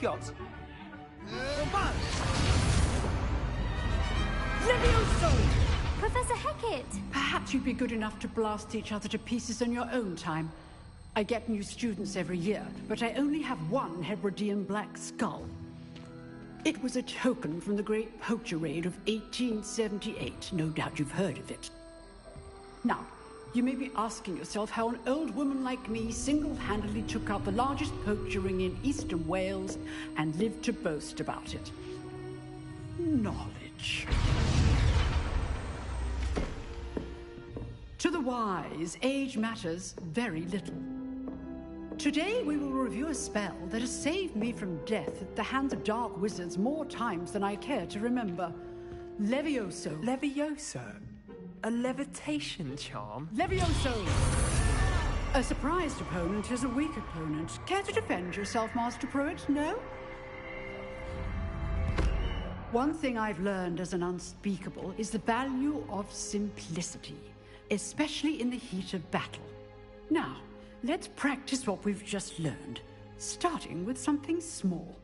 got? Levioso! Professor Hecat! Perhaps you'd be good enough to blast each other to pieces in your own time. I get new students every year, but I only have one Hebridean black skull. It was a token from the Great Poacher Raid of 1878. No doubt you've heard of it. Now, you may be asking yourself how an old woman like me single-handedly took out the largest poacher ring in eastern Wales and lived to boast about it. Knowledge. To the wise, age matters very little. Today we will review a spell that has saved me from death at the hands of dark wizards more times than I care to remember. Levioso. Levioso? A levitation charm? Levioso! A surprised opponent is a weak opponent. Care to defend yourself, Master Pruitt? No? One thing I've learned as an unspeakable is the value of simplicity, especially in the heat of battle. Now, let's practice what we've just learned, starting with something small.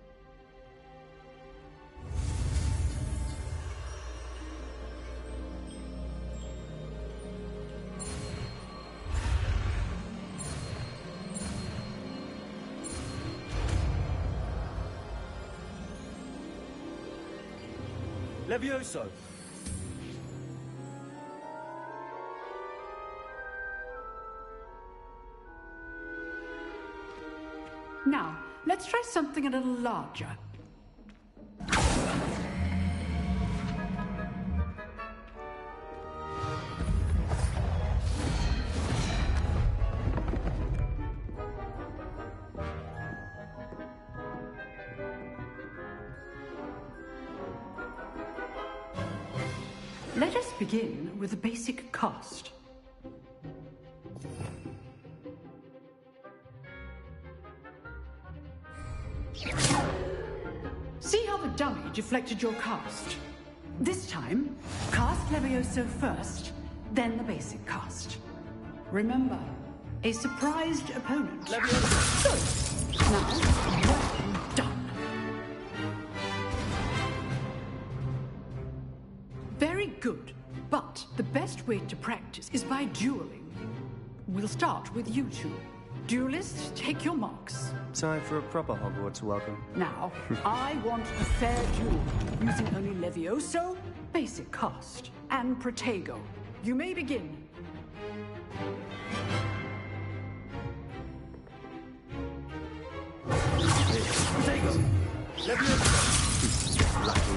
Levioso! Now, let's try something a little larger. Let us begin with the basic cast. See how the dummy deflected your cast? This time, cast Levioso first, then the basic cast. Remember, a surprised opponent. Levioso! Good. Now, well done. Very good, but the best way to practice is by dueling. We'll start with you two. Duelists, take your marks. Time for a proper Hogwarts welcome. Now, I want a fair duel, using only Levioso, basic cast, and Protego. You may begin. Protego! Levioso! Lucky.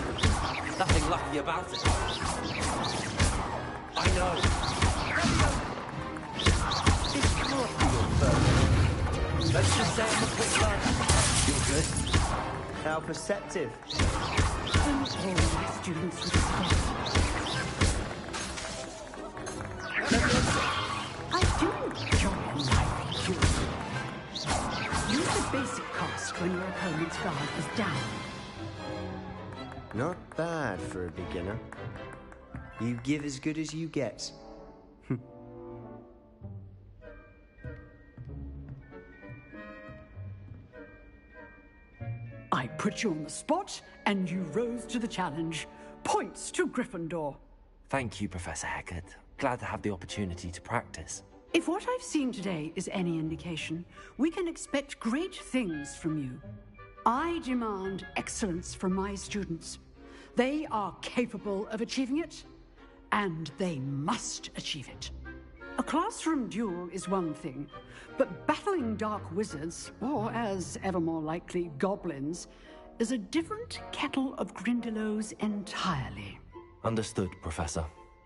Nothing lucky about it. I know. This can't be your first. Let's just say I'm a quick learner. You're good. How perceptive. Don't all my students with I do enjoy a lively duel. Use the basic cast when your opponent's guard is down. Not bad for a beginner. You give as good as you get. I put you on the spot, and you rose to the challenge. Points to Gryffindor. Thank you, Professor Hecat. Glad to have the opportunity to practice. If what I've seen today is any indication, we can expect great things from you. I demand excellence from my students. They are capable of achieving it, and they must achieve it. A classroom duel is one thing, but battling dark wizards, or as ever more likely, goblins, is a different kettle of Grindylows entirely. Understood, Professor.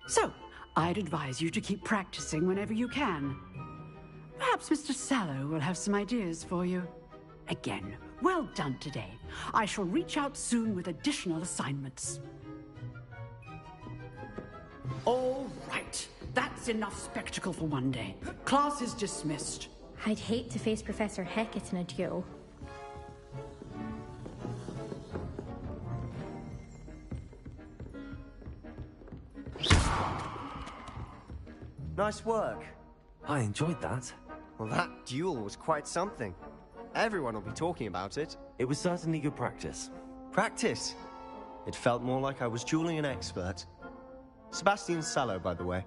So, I'd advise you to keep practicing whenever you can. Perhaps Mr. Sallow will have some ideas for you. Again, well done today. I shall reach out soon with additional assignments. All right. That's enough spectacle for one day. Class is dismissed. I'd hate to face Professor Hecat in a duel. Nice work. I enjoyed that. Well, that duel was quite something. Everyone will be talking about it. It was certainly good practice. Practice? It felt more like I was dueling an expert. Sebastian Sallow, by the way.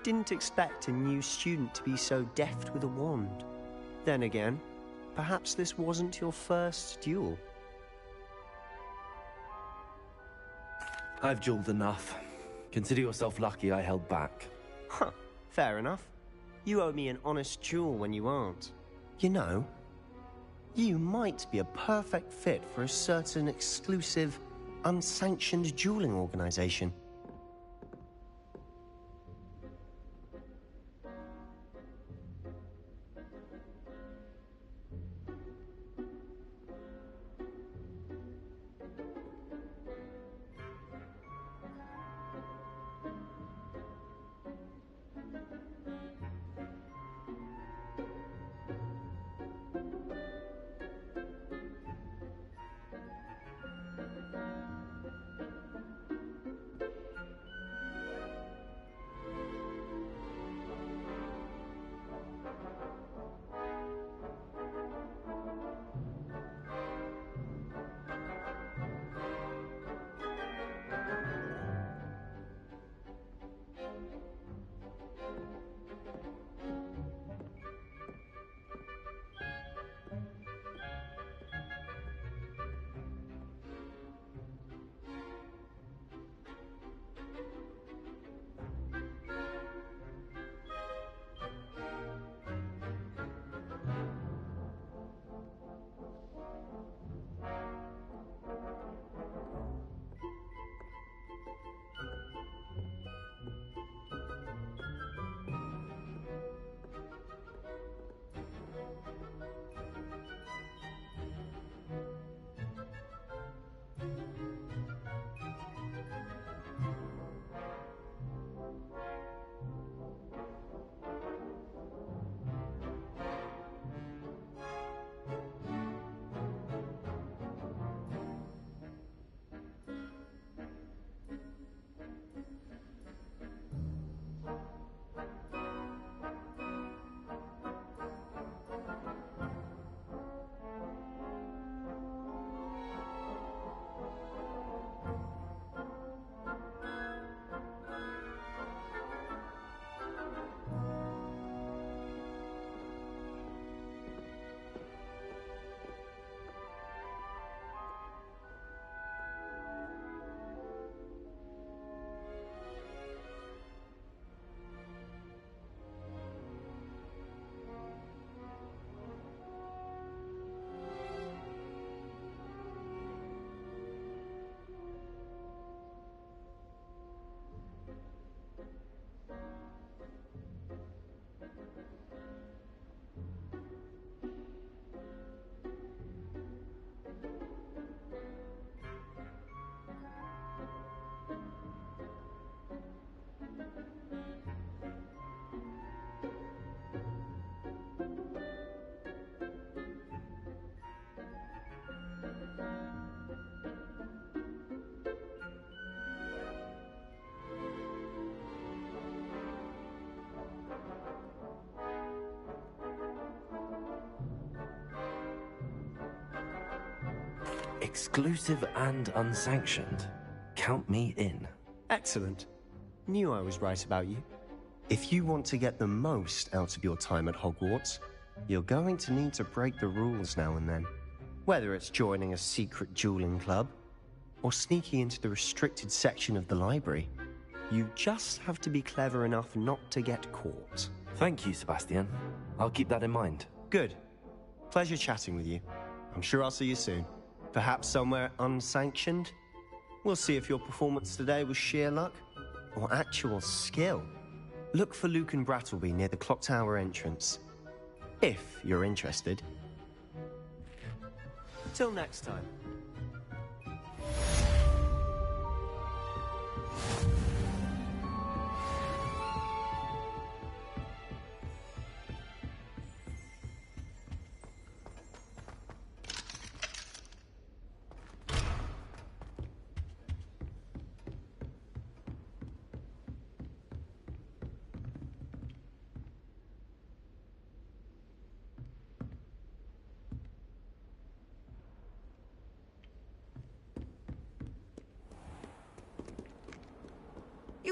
Didn't expect a new student to be so deft with a wand. Then again, perhaps this wasn't your first duel. I've dueled enough. Consider yourself lucky I held back. Huh, fair enough. You owe me an honest duel when you aren't. You know, you might be a perfect fit for a certain exclusive, unsanctioned dueling organization. Exclusive and unsanctioned. Count me in. Excellent. Knew I was right about you. If you want to get the most out of your time at Hogwarts, you're going to need to break the rules now and then. Whether it's joining a secret dueling club, or sneaking into the restricted section of the library, you just have to be clever enough not to get caught. Thank you, Sebastian. I'll keep that in mind. Good. Pleasure chatting with you. I'm sure I'll see you soon. Perhaps somewhere unsanctioned? We'll see if your performance today was sheer luck or actual skill. Look for Luke and Brattleby near the clock tower entrance, if you're interested. Till next time.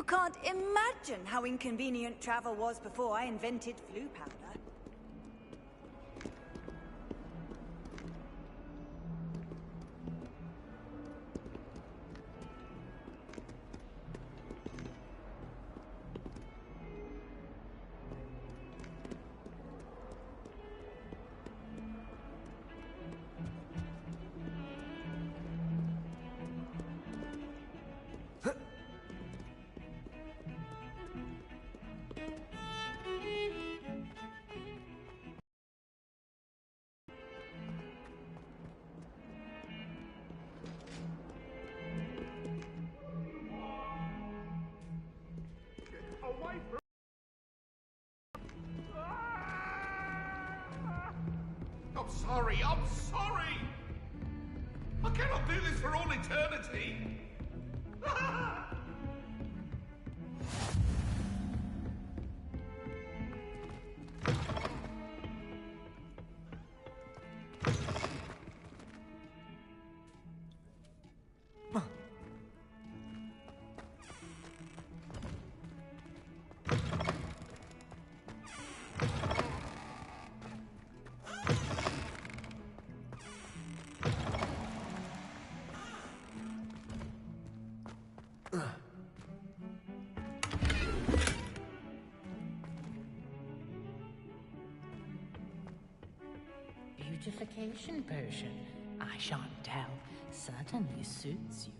You can't imagine how inconvenient travel was before I invented flu powder. I'm sorry, I'm sorry! I cannot do this for all eternity! Beautification potion. I shan't tell. Certainly suits you.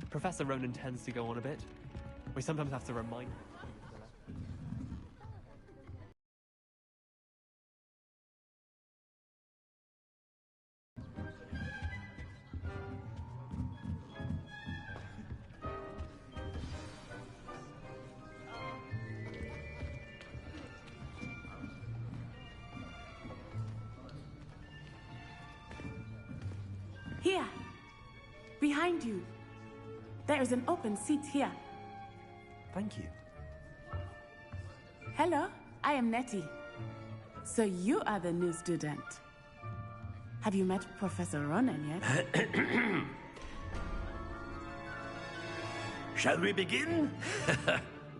Professor Ronan tends to go on a bit. We sometimes have to remind him. Here! Behind you! There is an open seat here. Thank you. Hello, I am Nettie. So you are the new student. Have you met Professor Ronan yet? Shall we begin?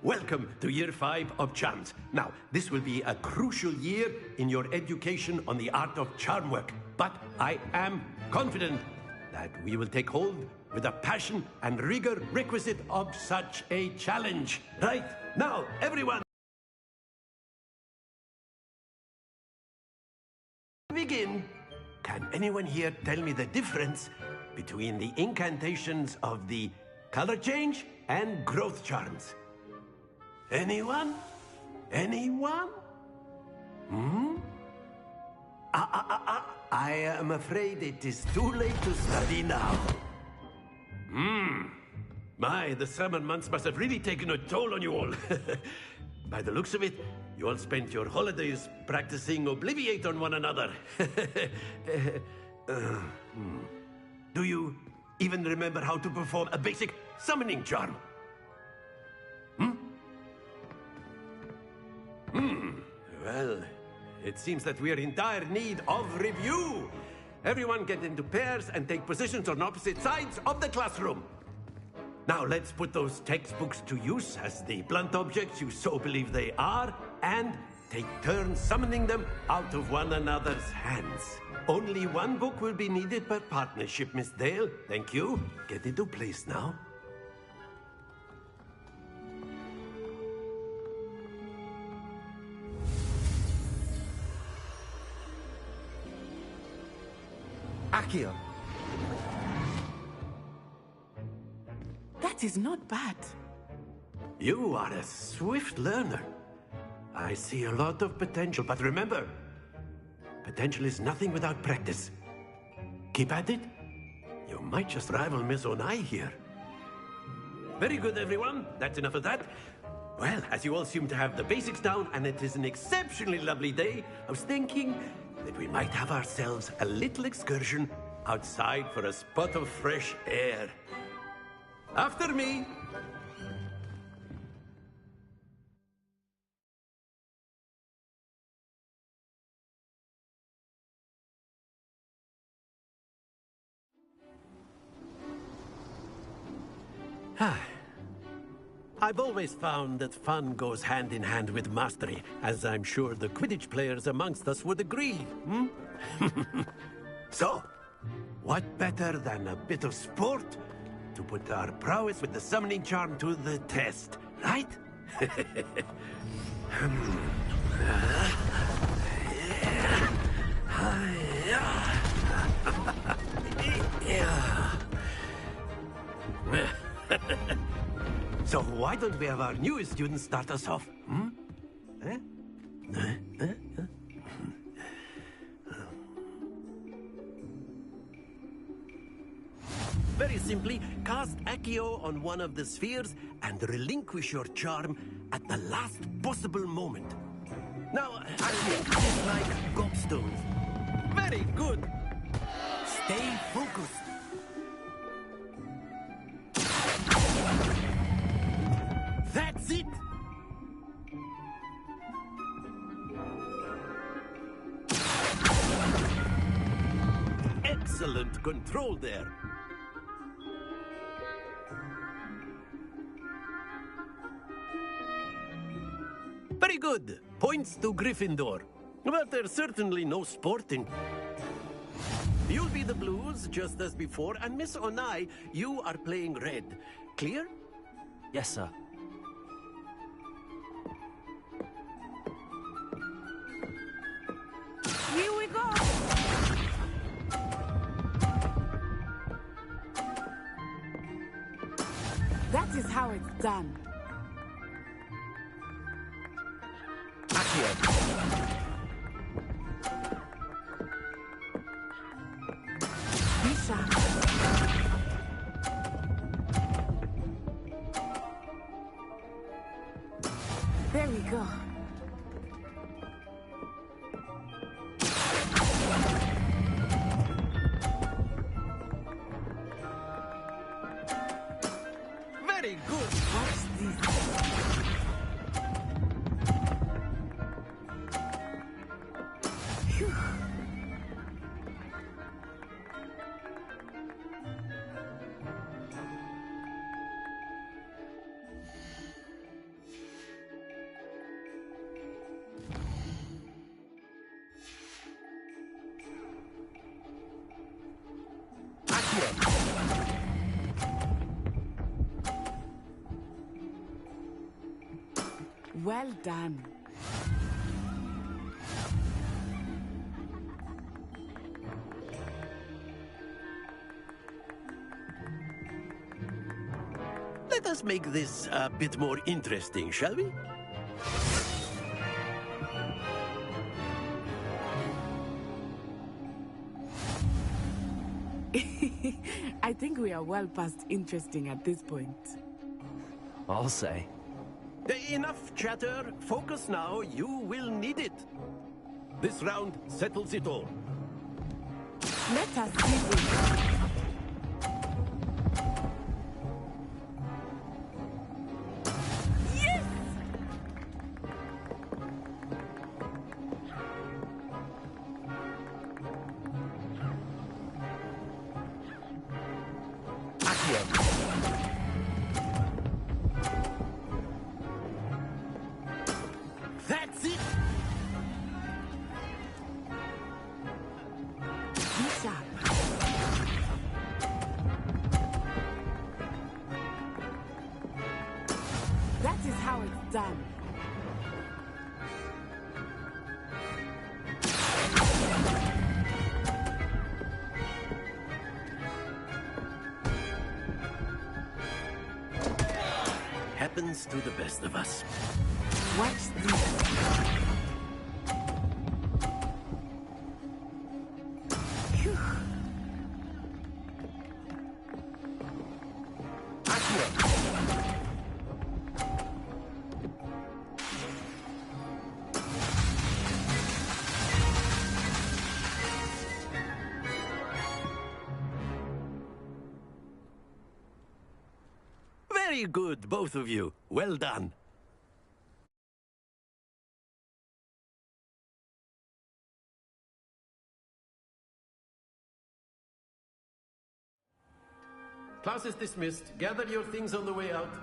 Welcome to Year 5 of Charms. Now, this will be a crucial year in your education on the art of charm work. But I am confident that we will take hold with the passion and rigor requisite of such a challenge. Right, now, everyone! Begin. Can anyone here tell me the difference between the incantations of the color change and growth charms? Anyone? Anyone? I am afraid it is too late to study now. My, the summer months must have really taken a toll on you all. By the looks of it, you all spent your holidays practicing Obliviate on one another. Do you even remember how to perform a basic summoning charm? Well, it seems that we are in dire need of review. Everyone get into pairs and take positions on opposite sides of the classroom. Now let's put those textbooks to use as the blunt objects you so believe they are, and take turns summoning them out of one another's hands. Only one book will be needed per partnership, Miss Dale. Thank you. Get into place now. Accio. That is not bad. You are a swift learner. I see a lot of potential, but remember, potential is nothing without practice. Keep at it. You might just rival Miss Onai here. Very good, everyone. That's enough of that. Well, as you all seem to have the basics down, and it is an exceptionally lovely day, I was thinking that we might have ourselves a little excursion outside for a spot of fresh air. After me. I've always found that fun goes hand in hand with mastery, as I'm sure the Quidditch players amongst us would agree, hmm? So, what better than a bit of sport to put our prowess with the summoning charm to the test, right? So why don't we have our newest student start us off? Hmm? Very simply, cast Accio on one of the spheres and relinquish your charm at the last possible moment. Now, I think it's like gobstones. Very good. Stay focused. That's it! Excellent control there. Very good. Points to Gryffindor. But there's certainly no sport in... You'll be the Blues, just as before, and Miss Onai, you are playing red. Clear? Yes, sir. Here we go! That is how it's done. Be sharp. There we go. Very good. Watch this. Phew. Well done. Let us make this a bit more interesting, shall we? I think we are well past interesting at this point. I'll say. Enough chatter. Focus now. You will need it. This round settles it all. Let us see this. Yes! That's it. Be sharp. That is how it's done. Happens to the best of us. Watch this. Phew. Very good, both of you. Well done. Class is dismissed. Gather your things on the way out.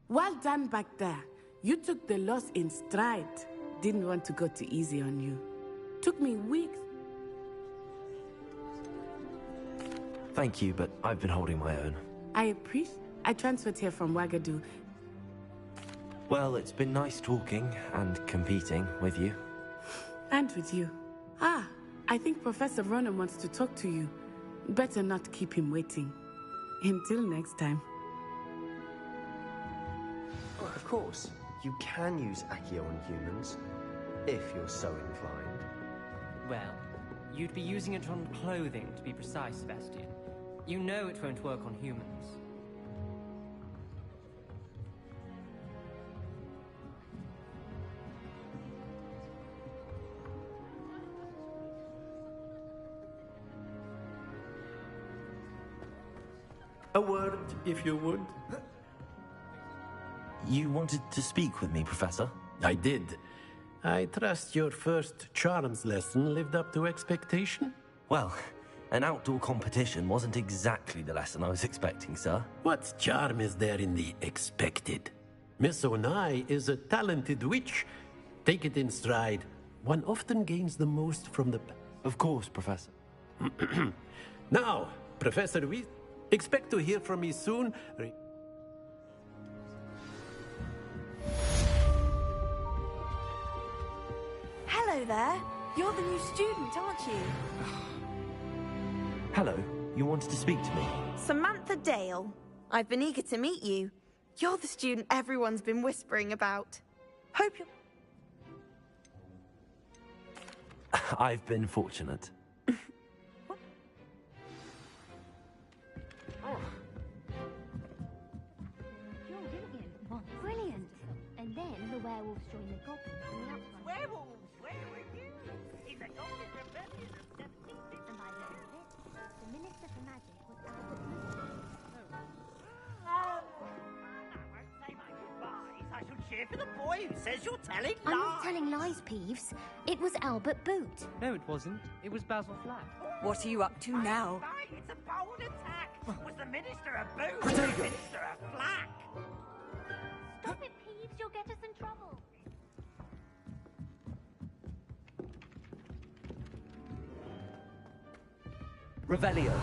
Well done back there. You took the loss in stride. Didn't want to go too easy on you. Took me weeks. Thank you, but I've been holding my own. I transferred here from Wagadu. Well, it's been nice talking and competing with you. And with you. I think Professor Ronan wants to talk to you. Better not keep him waiting. Until next time. Oh, of course, you can use Accio on humans, if you're so inclined. Well, you'd be using it on clothing, to be precise, Sebastian. You know it won't work on humans. A word, if you would. You wanted to speak with me, Professor? I did. I trust your first charms lesson lived up to expectation? Well, an outdoor competition wasn't exactly the lesson I was expecting, sir. What charm is there in the expected? Miss Onai is a talented witch. Take it in stride. One often gains the most from the... Of course, Professor. Now, Professor expect to hear from me soon. Hello there. You're the new student, aren't you? Hello, you wanted to speak to me? Samantha Dale. I've been eager to meet you. You're the student everyone's been whispering about. Hope you're... I've been fortunate. Brilliant. And then the werewolves join the goblins on the outside. Werewolves, where were you? In the Gothic Rebellion of 1760. And by the end of it, the Minister for Magic was Albert Booth. I won't say my goodbyes. I shall cheer for the boy who says you're telling lies. I'm not telling lies, Peeves. It was Albert Boot. No, it wasn't. It was Basil Flack. What are you up to now? It's a bold attack. Was the Minister a boot? Was the Minister a flack? Stop it, Peeves. You'll get us in trouble. Revelio.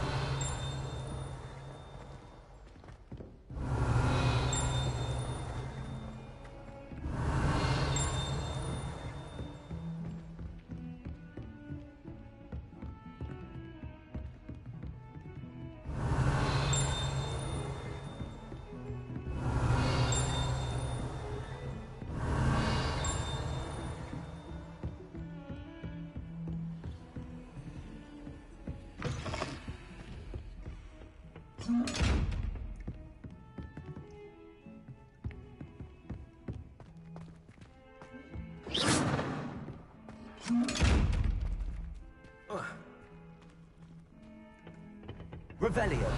Revelio.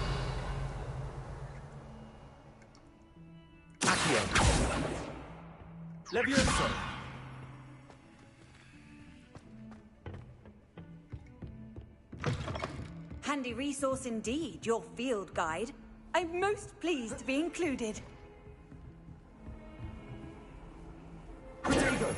Accio. Levioso. Handy resource indeed, your field guide. I'm most pleased to be included. Protego.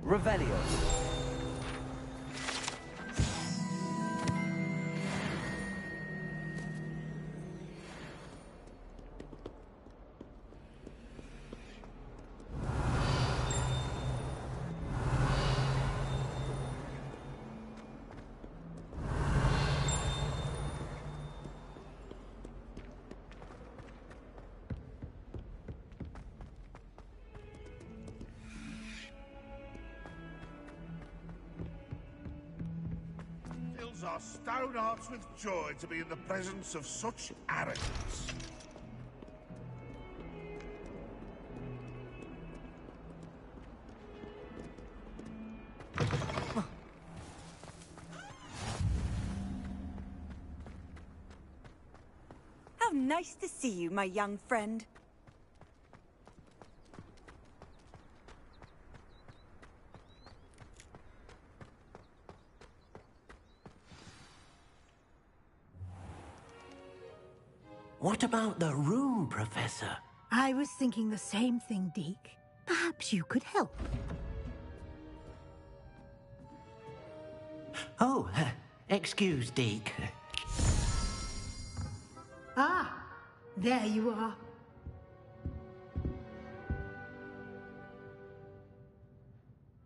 Revelio. Fills our stout hearts with joy to be in the presence of such arrogance. How nice to see you, my young friend. What about the room, Professor? I was thinking the same thing, Deke. Perhaps you could help. Oh, excuse, Deke. Ah, there you are.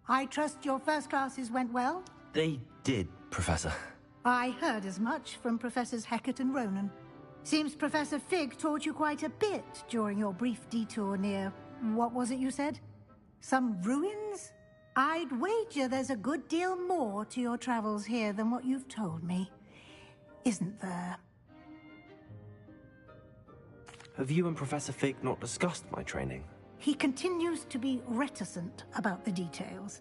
I trust your first classes went well? They did, Professor. I heard as much from Professors Hecat and Ronan. Seems Professor Fig taught you quite a bit during your brief detour near... what was it you said? Some ruins? I'd wager there's a good deal more to your travels here than what you've told me. Isn't there? Have you and Professor Fig not discussed my training? He continues to be reticent about the details,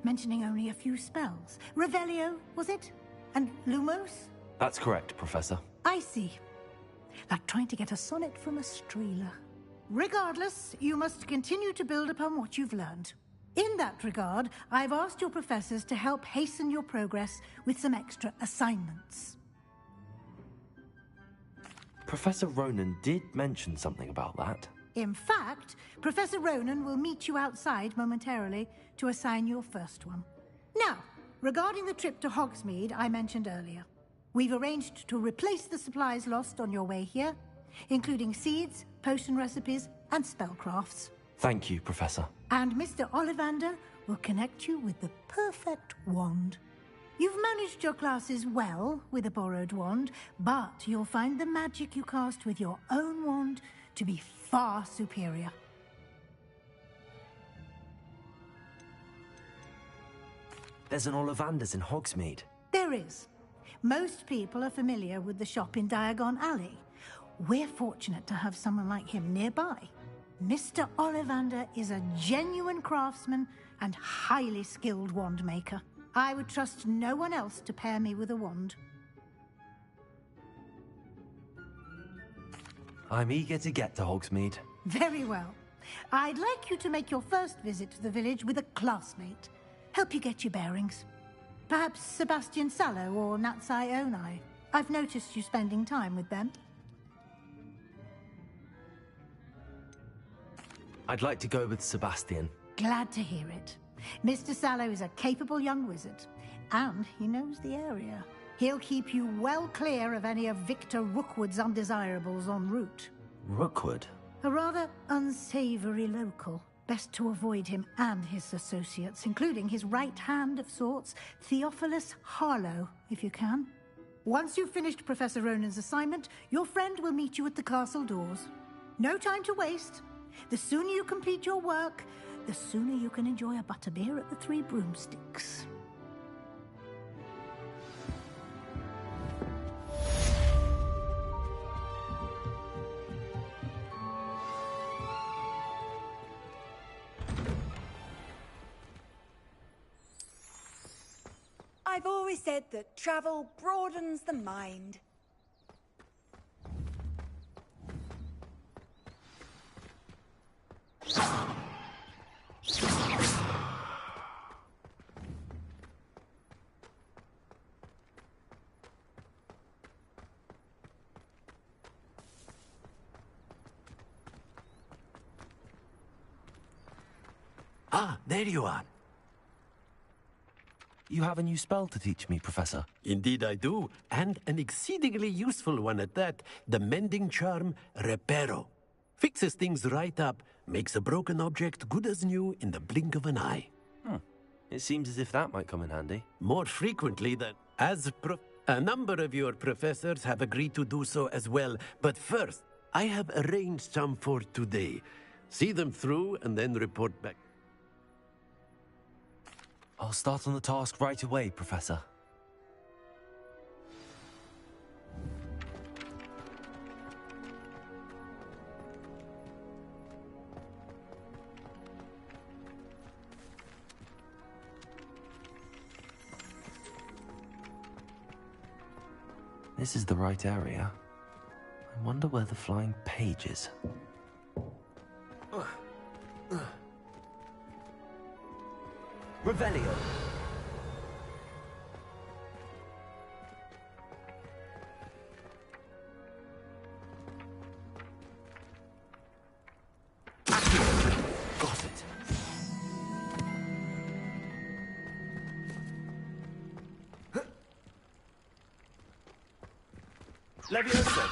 mentioning only a few spells. Revelio, was it? And Lumos? That's correct, Professor. I see. Like trying to get a sonnet from a streeler. Regardless, you must continue to build upon what you've learned. In that regard, I've asked your professors to help hasten your progress with some extra assignments. Professor Ronan did mention something about that. In fact, Professor Ronan will meet you outside momentarily to assign your first one. Now, regarding the trip to Hogsmeade I mentioned earlier, we've arranged to replace the supplies lost on your way here, including seeds, potion recipes, and spellcrafts. Thank you, Professor. And Mr. Ollivander will connect you with the perfect wand. You've managed your classes well with a borrowed wand, but you'll find the magic you cast with your own wand to be far superior. There's an Ollivander's in Hogsmeade. There is. Most people are familiar with the shop in Diagon Alley. We're fortunate to have someone like him nearby. Mr. Ollivander is a genuine craftsman and highly skilled wand maker. I would trust no one else to pair me with a wand. I'm eager to get to Hogsmeade. Very well. I'd like you to make your first visit to the village with a classmate. Help you get your bearings. Perhaps Sebastian Sallow or Natsai Onai. I've noticed you spending time with them. I'd like to go with Sebastian. Glad to hear it. Mr. Sallow is a capable young wizard, and he knows the area. He'll keep you well clear of any of Victor Rookwood's undesirables en route. Rookwood? A rather unsavory local. Best to avoid him and his associates, including his right hand of sorts, Theophilus Harlow, if you can. Once you've finished Professor Ronan's assignment, your friend will meet you at the castle doors. No time to waste. The sooner you complete your work, the sooner you can enjoy a butterbeer at the Three Broomsticks. I've always said that travel broadens the mind. Ah, there you are. You have a new spell to teach me, Professor. Indeed I do, and an exceedingly useful one at that. The mending charm, Reparo. Fixes things right up, makes a broken object good as new in the blink of an eye. It seems as if that might come in handy. More frequently than... A number of your professors have agreed to do so as well, but first, I have arranged some for today. See them through and then report back. I'll start on the task right away, Professor. This is the right area. I wonder where the flying page is. Revelio. Got it. Leviosa.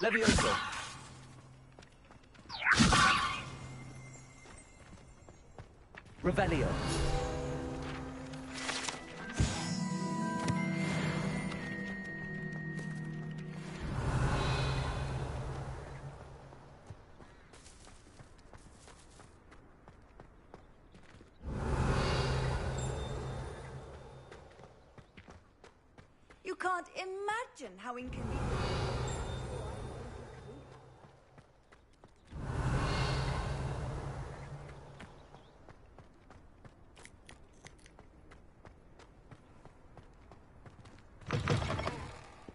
Leviosa. Revelio. You can't imagine how inconvenient.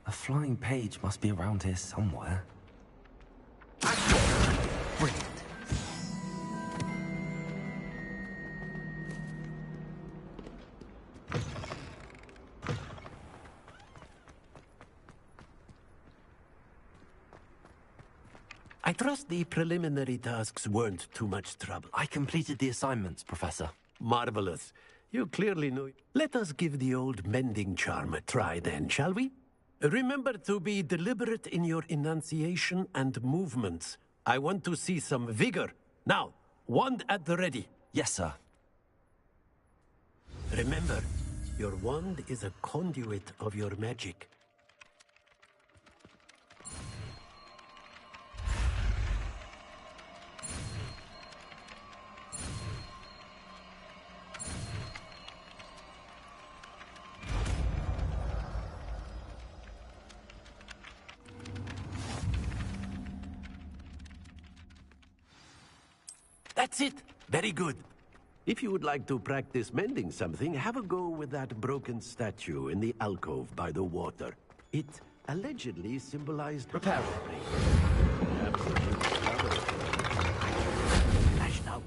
A flying page must be around here somewhere. Brilliant. I trust the preliminary tasks weren't too much trouble. I completed the assignments, Professor. Marvelous. You clearly know it. Let us give the old mending charm a try then, shall we? Remember to be deliberate in your enunciation and movements. I want to see some vigor. Now, wand at the ready. Yes, sir. Remember, your wand is a conduit of your magic. That's it. Very good. If you would like to practice mending something, have a go with that broken statue in the alcove by the water. It allegedly symbolized Repair. Lashed out.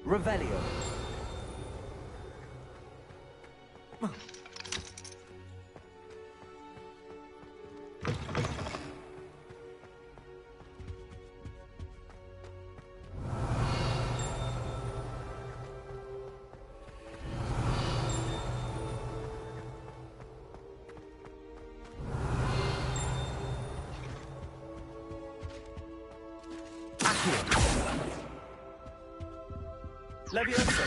Revelio. Leviosa.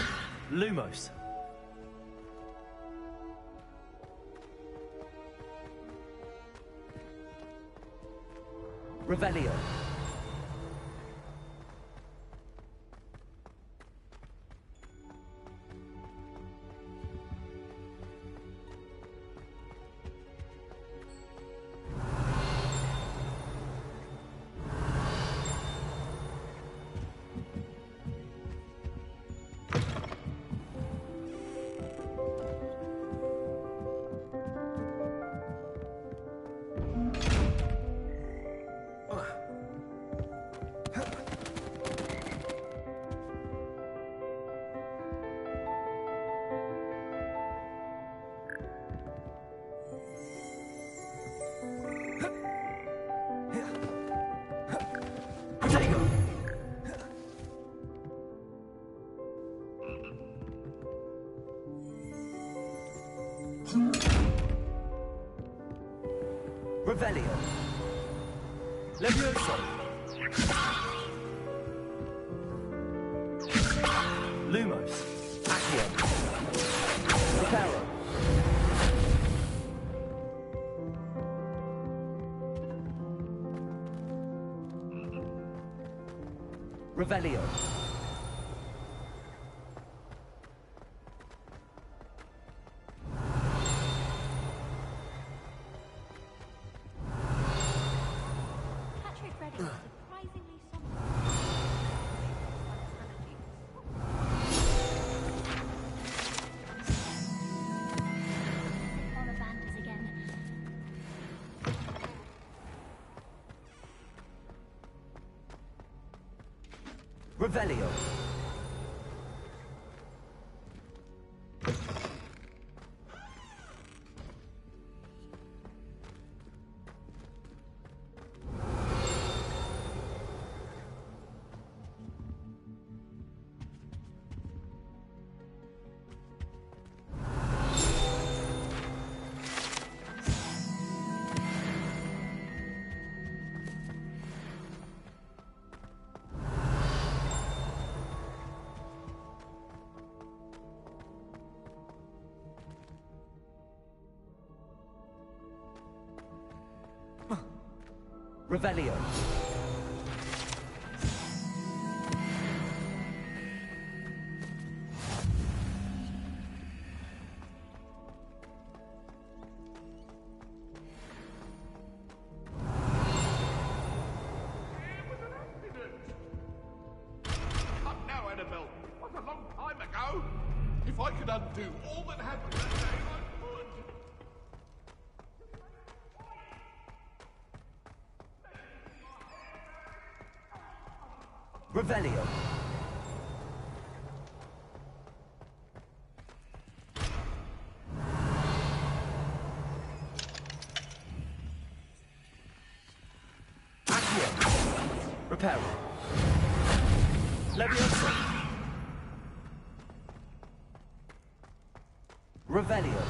Lumos. Revelio. Revelio. Levioso. Lumos. Accio. Reparo. Revelio. Patrick Redding is surprisingly somber. Ollivanders again. Revelio. Revelio. Up now, Annabelle. What a long time ago. If I could undo all that happened that day, I would. Revelio. Accio. Reparo. Levioso. Revelio.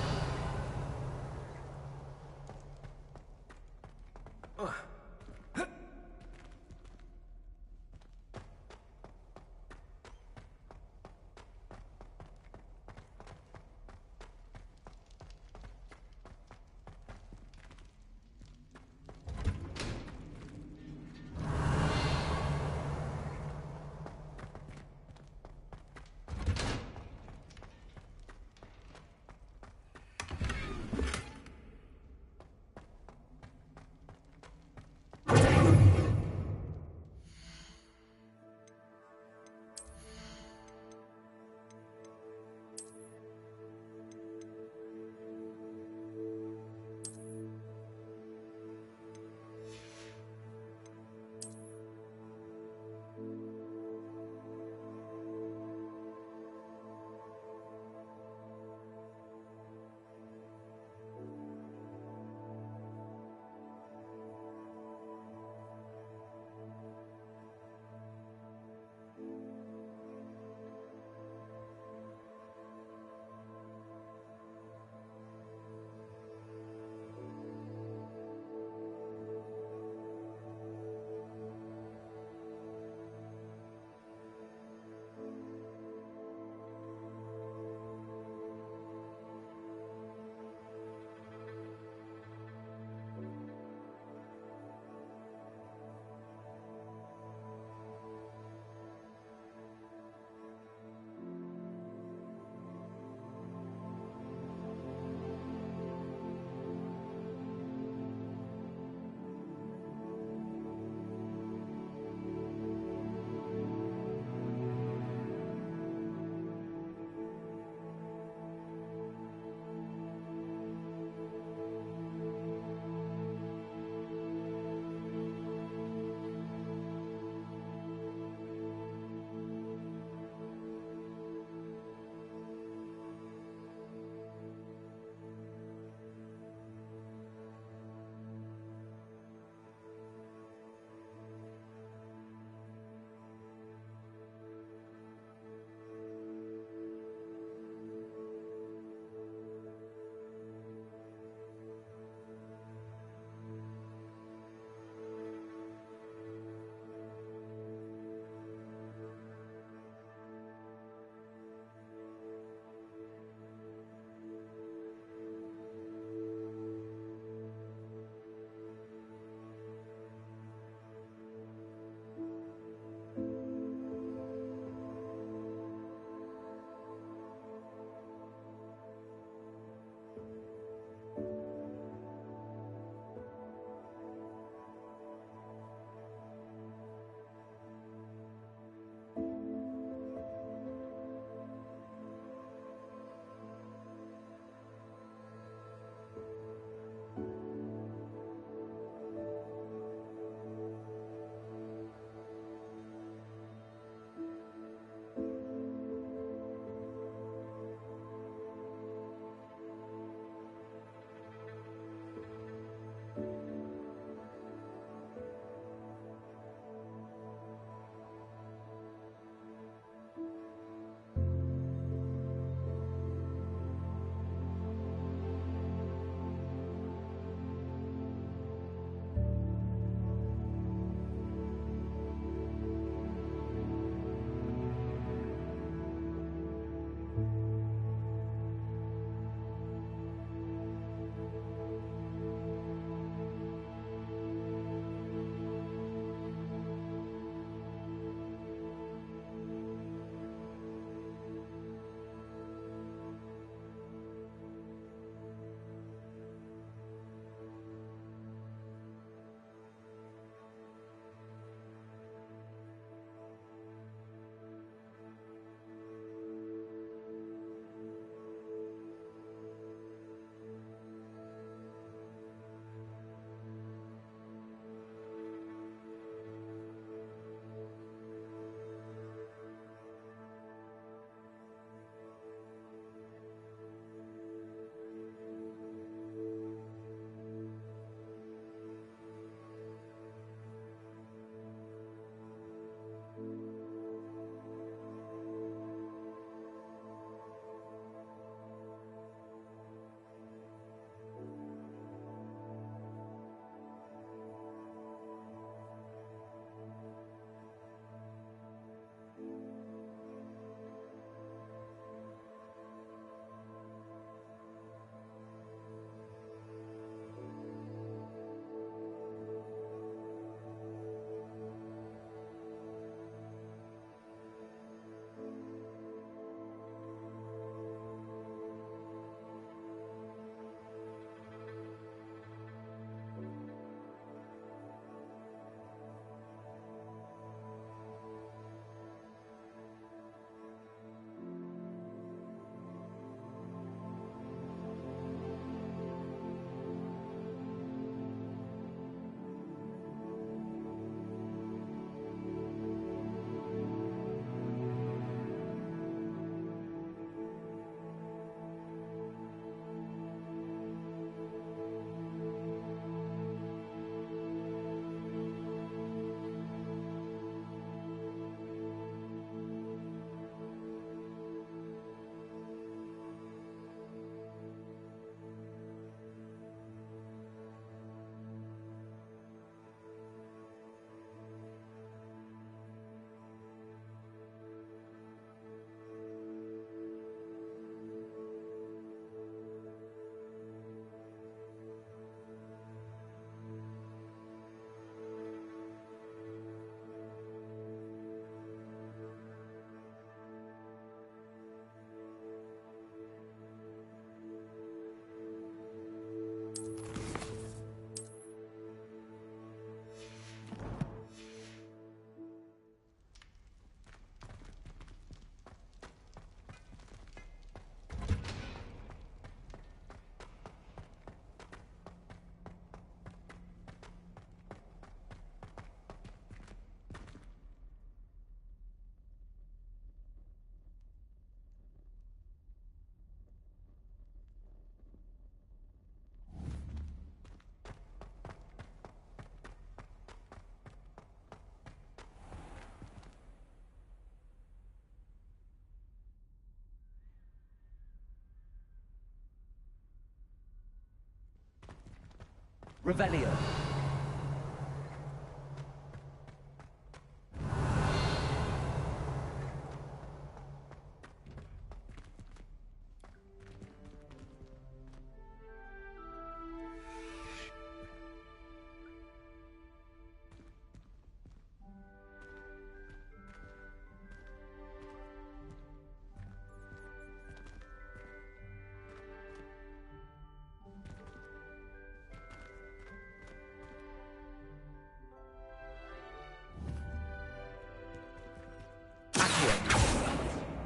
Revelio.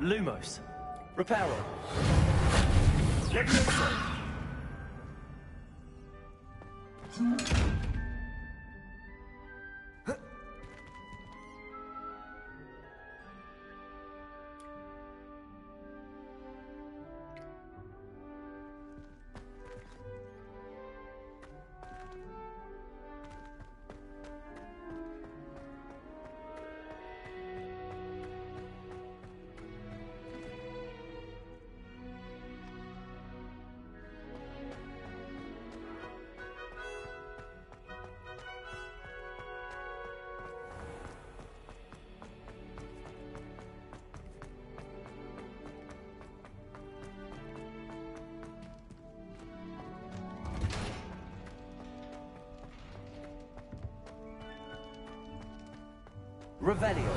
Lumos. Reparo. Levioso. Revelio.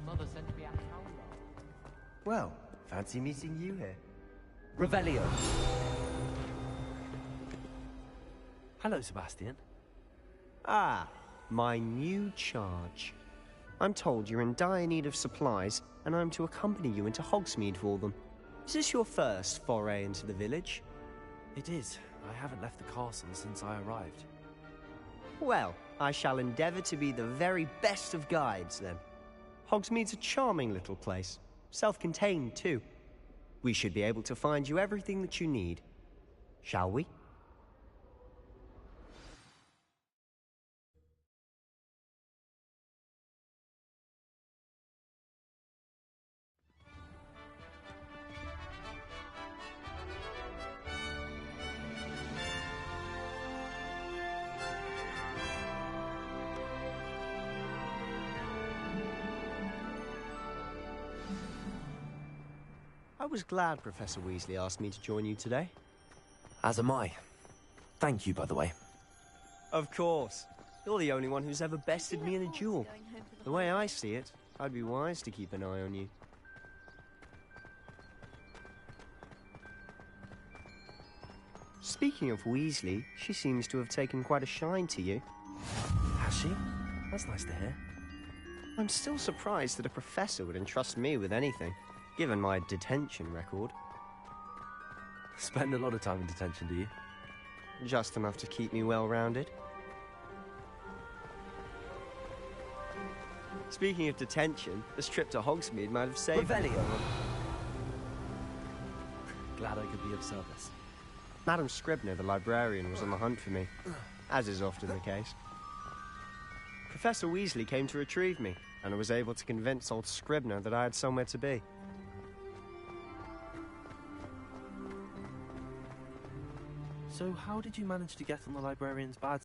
Mother sent me a howler. Well, fancy meeting you here. Revelio. Hello, Sebastian. Ah, my new charge. I'm told you're in dire need of supplies, and I'm to accompany you into Hogsmeade for them. Is this your first foray into the village? It is. I haven't left the castle since I arrived. Well, I shall endeavour to be the very best of guides, then. Hogsmeade's a charming little place. Self-contained, too. We should be able to find you everything that you need. Shall we? I was glad Professor Weasley asked me to join you today. As am I. Thank you, by the way. Of course. You're the only one who's ever bested me in a duel. The way I see it, I'd be wise to keep an eye on you. Speaking of Weasley, she seems to have taken quite a shine to you. Has she? That's nice to hear. I'm still surprised that a professor would entrust me with anything, given my detention record. Spend a lot of time in detention, do you? Just enough to keep me well-rounded. Speaking of detention, this trip to Hogsmeade might have saved... Revelio. glad I could be of service. Madam Scribner, the librarian, was on the hunt for me, as is often the case. Professor Weasley came to retrieve me, and I was able to convince old Scribner that I had somewhere to be. So how did you manage to get on the librarian's bad